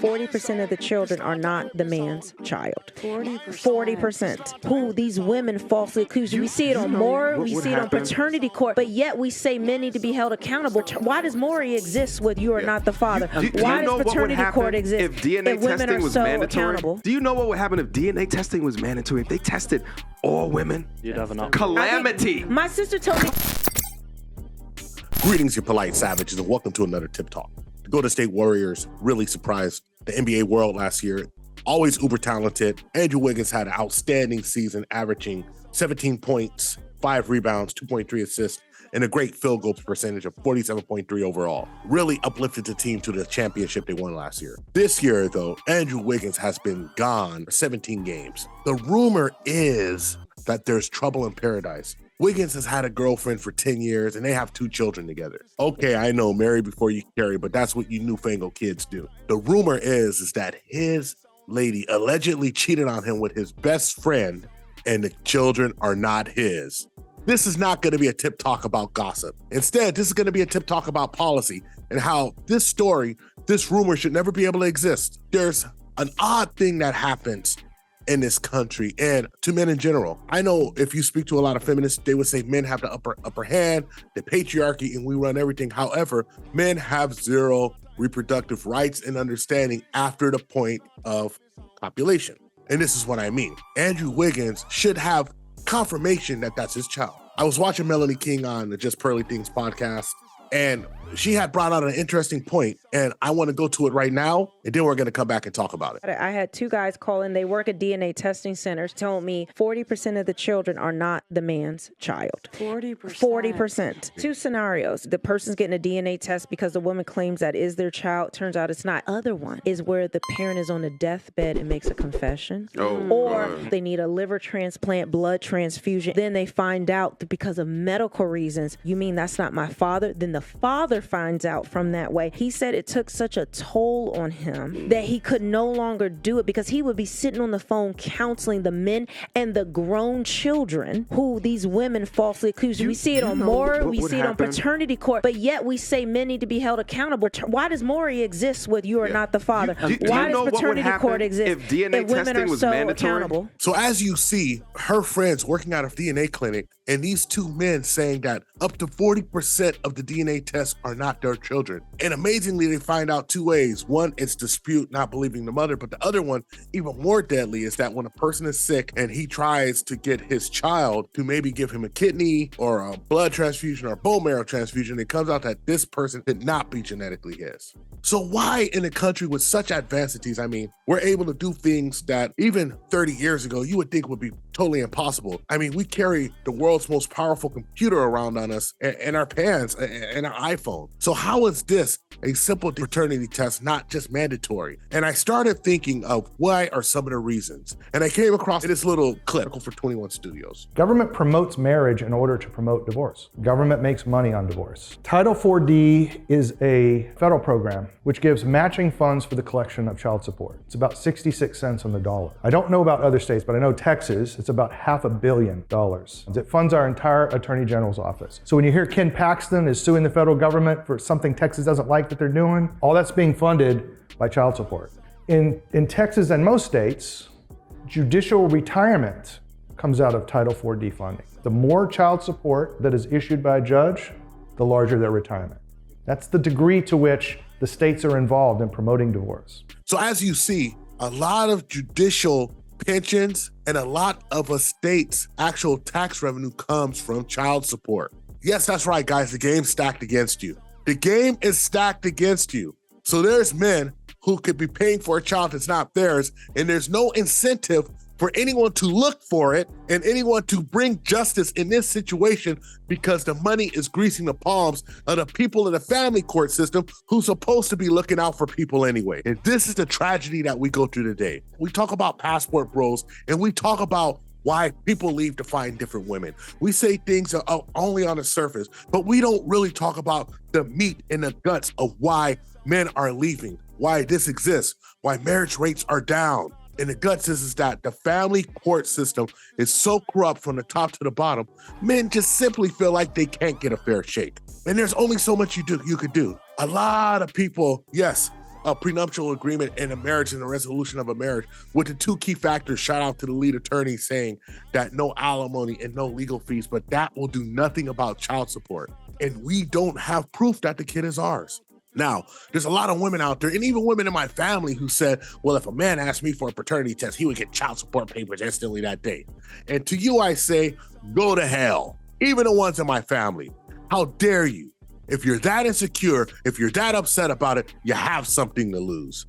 40% of the children are not the man's child. 40%. Who these women falsely accuse. We see it on Maury, we see it on paternity court, but yet we say men need to be held accountable. Why does Maury exist with you are not the father? Why does paternity court exist if DNA testing was mandatory? Do you know what would happen if DNA testing was mandatory? If they tested all women? You'd have an calamity. My sister told me. Greetings, you polite savages, and welcome to another Tip Talk. The Golden State Warriors really surprised the NBA world last year. Always uber talented. Andrew Wiggins had an outstanding season, averaging 17 points, 5 rebounds, 2.3 assists, and a great field goal percentage of 47.3 overall. Really uplifted the team to the championship they won last year. This year, though, Andrew Wiggins has been gone for 17 games. The rumor is that there's trouble in paradise. Wiggins has had a girlfriend for 10 years and they have 2 children together. Okay, I know, marry before you carry, but that's what you newfangled kids do. The rumor is that his lady allegedly cheated on him with his best friend and the children are not his. This is not going to be a tip talk about gossip. Instead, this is going to be a tip talk about policy and how this story, this rumor should never be able to exist. There's an odd thing that happens in this country and to men in general. I know if you speak to a lot of feminists, they would say men have the upper hand, the patriarchy, and we run everything. However, men have zero reproductive rights and understanding after the point of copulation. And this is what I mean. Andrew Wiggins should have confirmation that that's his child. I was watching Melanie King on the Just Pearly Things podcast, and she had brought out an interesting point, and I want to go to it right now, and then we're going to come back and talk about it. I had 2 guys call in. They work at DNA testing centers. Told me 40% of the children are not the man's child. 40%. 2 scenarios. The person's getting a DNA test because the woman claims that is their child. Turns out it's not. Other one is where the parent is on a deathbed and makes a confession. Or they need a liver transplant, blood transfusion. Then they find out that because of medical reasons, you mean that's not my father? Then the father finds out from that way. He said it took such a toll on him that he could no longer do it because he would be sitting on the phone counseling the men and the grown children who these women falsely accuse. We see it on Maury, we see it on paternity court, but yet we say men need to be held accountable. Why does Maury exist with you are not the father? Why does paternity court exist if DNA testing was mandatory? Accountable? So as you see, her friends working at a DNA clinic and these 2 men saying that up to 40% of the DNA tests are not their children. And amazingly, they find out 2 ways. One, it's dispute, not believing the mother. But the other one, even more deadly, is that when a person is sick and he tries to get his child to maybe give him a kidney or a blood transfusion or a bone marrow transfusion, it comes out that this person could not be genetically his. So why in a country with such advances, I mean, we're able to do things that even 30 years ago, you would think would be totally impossible. I mean, we carry the world's most powerful computer around on us in our pants and our iPhone. So how is this a simple paternity test, not just mandatory? And I started thinking of why are some of the reasons. And I came across this little clip for 21 Studios. Government promotes marriage in order to promote divorce. Government makes money on divorce. Title 4D is a federal program which gives matching funds for the collection of child support. It's about 66 cents on the dollar. I don't know about other states, but I know Texas, it's about $500 million. It funds our entire Attorney General's office. So when you hear Ken Paxton is suing the federal government for something Texas doesn't like that they're doing, all that's being funded by child support. In Texas and most states, judicial retirement comes out of Title 4D funding. The more child support that is issued by a judge, the larger their retirement. That's the degree to which the states are involved in promoting divorce. So as you see, a lot of judicial pensions and a lot of a state's actual tax revenue comes from child support. Yes, that's right, guys. The game's stacked against you. The game is stacked against you. So there's men who could be paying for a child that's not theirs, and there's no incentive for anyone to look for it and anyone to bring justice in this situation because the money is greasing the palms of the people in the family court system who's supposed to be looking out for people anyway. And this is the tragedy that we go through today. We talk about passport bros and we talk about why people leave to find different women. We say things are only on the surface, but we don't really talk about the meat and the guts of why men are leaving, why this exists, why marriage rates are down. And the guts is that the family court system is so corrupt from the top to the bottom, men just simply feel like they can't get a fair shake. And there's only so much you could do. A lot of people, yes, a prenuptial agreement in a marriage and the resolution of a marriage with the 2 key factors, shout out to the lead attorney saying that no alimony and no legal fees, but that will do nothing about child support. And we don't have proof that the kid is ours. Now, there's a lot of women out there, and even women in my family who said, well, if a man asked me for a paternity test, he would get child support papers instantly that day. And to you, I say, go to hell. Even the ones in my family. How dare you? If you're that insecure, if you're that upset about it, you have something to lose.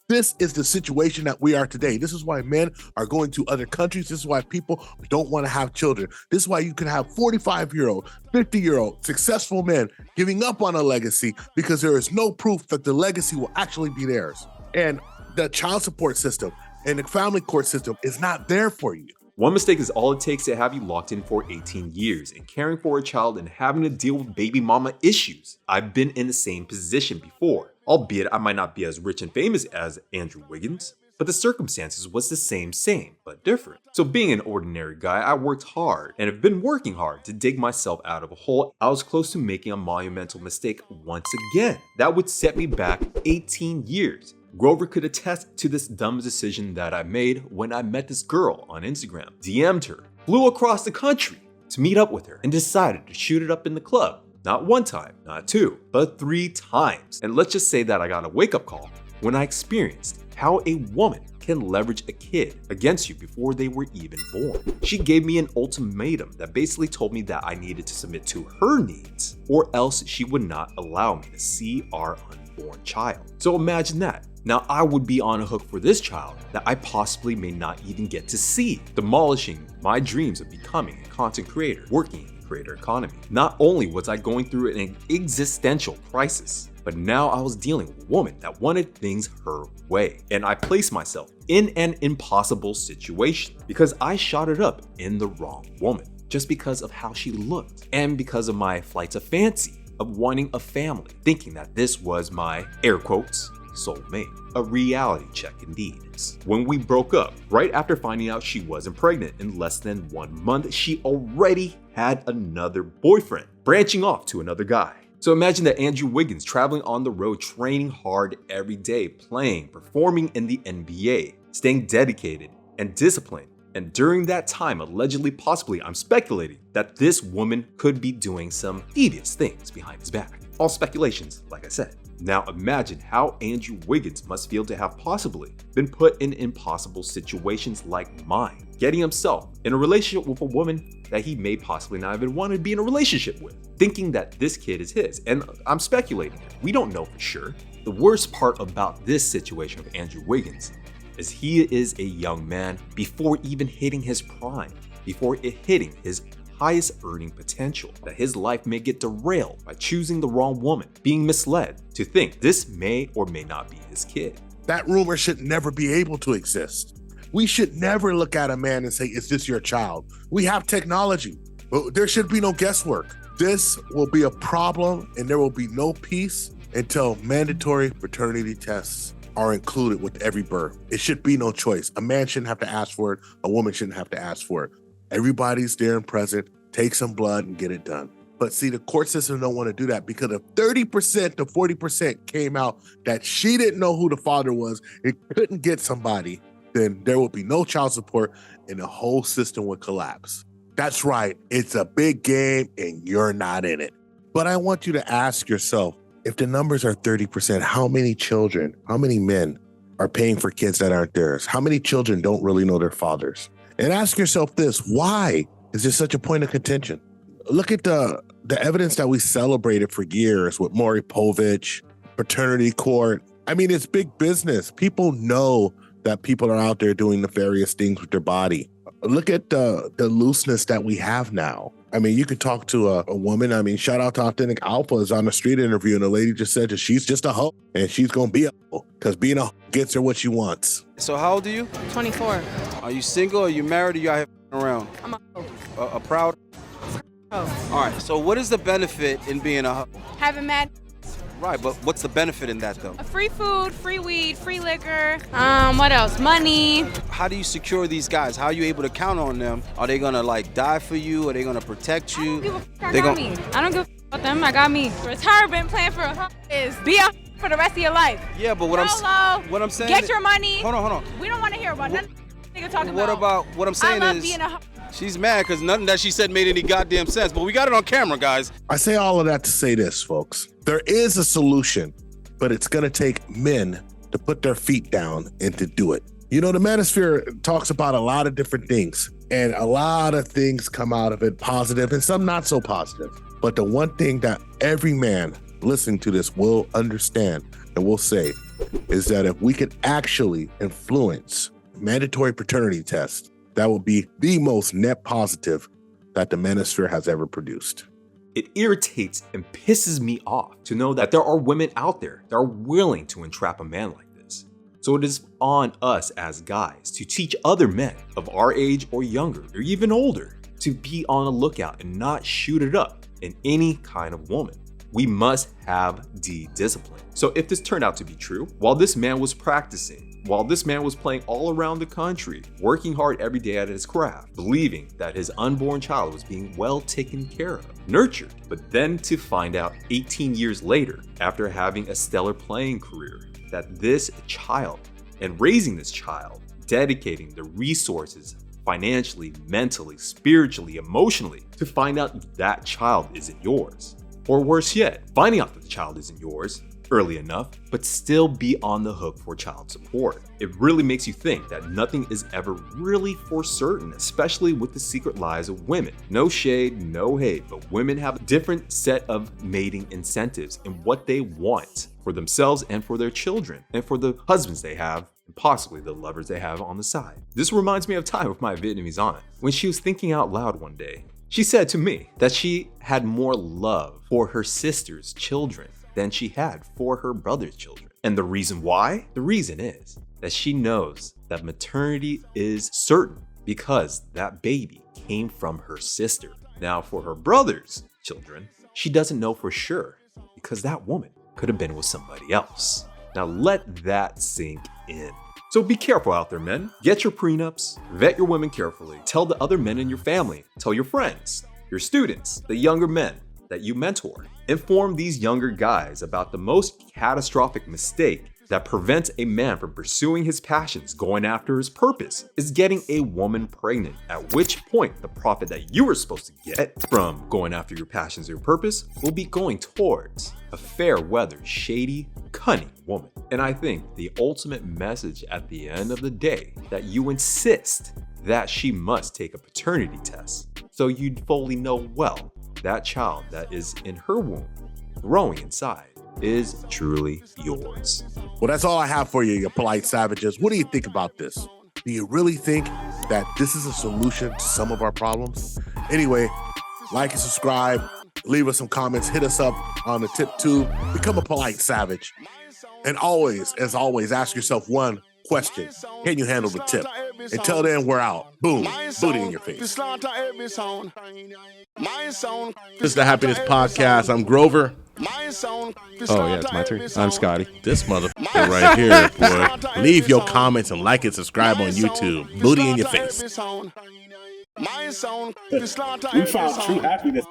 This is the situation that we are today. This is why men are going to other countries. This is why people don't want to have children. This is why you can have 45-year-old, 50-year-old successful men giving up on a legacy because there is no proof that the legacy will actually be theirs. And the child support system and the family court system is not there for you. One mistake is all it takes to have you locked in for 18 years and caring for a child and having to deal with baby mama issues. I've been in the same position before, albeit I might not be as rich and famous as Andrew Wiggins, but the circumstances was the same, but different. So being an ordinary guy, I worked hard and have been working hard to dig myself out of a hole. I was close to making a monumental mistake once again. That would set me back 18 years. Grover could attest to this dumb decision that I made when I met this girl on Instagram, DM'd her, flew across the country to meet up with her, and decided to shoot it up in the club. Not 1 time, not 2, but 3 times. And let's just say that I got a wake-up call when I experienced how a woman can leverage a kid against you before they were even born. She gave me an ultimatum that basically told me that I needed to submit to her needs, or else she would not allow me to see our unborn child. So imagine that. Now I would be on a hook for this child that I possibly may not even get to see, demolishing my dreams of becoming a content creator, working in the creator economy. Not only was I going through an existential crisis, but now I was dealing with a woman that wanted things her way. And I placed myself in an impossible situation because I shot it up in the wrong woman, just because of how she looked and because of my flights of fancy of wanting a family, thinking that this was my, air quotes, soulmate. A reality check indeed. When we broke up, right after finding out she wasn't pregnant, in less than 1 month, she already had another boyfriend, branching off to another guy. So imagine that Andrew Wiggins traveling on the road, training hard every day, playing, performing in the NBA, staying dedicated and disciplined. And during that time, allegedly, possibly, I'm speculating that this woman could be doing some devious things behind his back. All speculations, like I said. Now imagine how Andrew Wiggins must feel to have possibly been put in impossible situations like mine, getting himself in a relationship with a woman that he may possibly not even want to be in a relationship with, thinking that this kid is his. And I'm speculating, we don't know for sure. The worst part about this situation of Andrew Wiggins is he is a young man before even hitting his prime, before hitting his highest earning potential, that his life may get derailed by choosing the wrong woman, being misled to think this may or may not be his kid. That rumor should never be able to exist. We should never look at a man and say, is this your child? We have technology, but there should be no guesswork. This will be a problem and there will be no peace until mandatory paternity tests are included with every birth. It should be no choice. A man shouldn't have to ask for it. A woman shouldn't have to ask for it. Everybody's there and present, take some blood and get it done. But see, the court system don't want to do that because if 30% to 40% came out that she didn't know who the father was and couldn't get somebody, then there would be no child support and the whole system would collapse. That's right, it's a big game and you're not in it. But I want you to ask yourself, if the numbers are 30%, how many children, how many men are paying for kids that aren't theirs? How many children don't really know their fathers? And ask yourself this, why is this such a point of contention? Look at the evidence that we celebrated for years with Maury Povich, paternity court. I mean, it's big business. People know that people are out there doing nefarious things with their body. Look at the looseness that we have now. I mean, you could talk to a woman. I mean, shout out to Authentic Alpha is on the street interview, and the lady just said that she's just a hoe, and she's going to be a hoe because being a hoe gets her what she wants. So how old are you? 24. Are you single? Are you married? Or you out here around? I'm a hoe. A proud? Oh. All right. So what is the benefit in being a hoe? Having mad. Right, but what's the benefit in that though? Free food, free weed, free liquor. What else? Money. How do you secure these guys? How are you able to count on them? Are they gonna like die for you? Are they gonna protect you? I don't give a fuck. I got me. I don't give a fuck about them. I got me. Retirement plan for a hoe is be a for the rest of your life. Yeah, but what I'm saying, get your money. Hold on. We don't want to hear about nothing nigga talking about. What I'm saying is, being a she's mad because nothing that she said made any goddamn sense. But we got it on camera, guys. I say all of that to say this, folks. There is a solution, but it's going to take men to put their feet down and to do it. You know, the manosphere talks about a lot of different things, and a lot of things come out of it positive and some not so positive. But the one thing that every man listening to this will understand and will say is that if we could actually influence mandatory paternity tests, that will be the most net positive that the manosphere has ever produced. It irritates and pisses me off to know that there are women out there that are willing to entrap a man like this. So it is on us as guys to teach other men of our age or younger or even older to be on the lookout and not shoot it up in any kind of woman. We must have discipline. So if this turned out to be true, while this man was practicing, while this man was playing all around the country, working hard every day at his craft, believing that his unborn child was being well taken care of, nurtured, but then to find out 18 years later, after having a stellar playing career, that this child and raising this child, dedicating the resources financially, mentally, spiritually, emotionally, to find out that child isn't yours. Or worse yet, finding out that the child isn't yours early enough, but still be on the hook for child support. It really makes you think that nothing is ever really for certain, especially with the secret lives of women. No shade, no hate, but women have a different set of mating incentives and what they want for themselves and for their children and for the husbands they have and possibly the lovers they have on the side. This reminds me of time with my Vietnamese aunt when she was thinking out loud one day. She said to me that she had more love for her sister's children than she had for her brother's children. And the reason why? The reason is that she knows that maternity is certain because that baby came from her sister. Now for her brother's children, she doesn't know for sure because that woman could have been with somebody else. Now let that sink in. So be careful out there, men. Get your prenups, vet your women carefully, tell the other men in your family, tell your friends, your students, the younger men that you mentor. Inform these younger guys about the most catastrophic mistake that prevents a man from pursuing his passions, going after his purpose, is getting a woman pregnant, at which point the profit that you were supposed to get from going after your passions or your purpose will be going towards a fair weather, shady, cunning woman. And I think the ultimate message at the end of the day that you insist that she must take a paternity test so you fully know well that child that is in her womb growing inside is truly yours. Well, that's all I have for you, you polite savages. What do you think about this? Do you really think that this is a solution to some of our problems? Anyway, like and subscribe, leave us some comments, hit us up on the THPPtube, become a polite savage. And always, as always, ask yourself one question. Can you handle the tip? Until then, we're out. Boom. Booty in your face. This is the Happiness Podcast. I'm Grover. Oh, yeah, it's my turn. I'm Scotty. This motherfucker right here, boy. Leave your comments and like and subscribe on YouTube. Booty in your face. We found true happiness.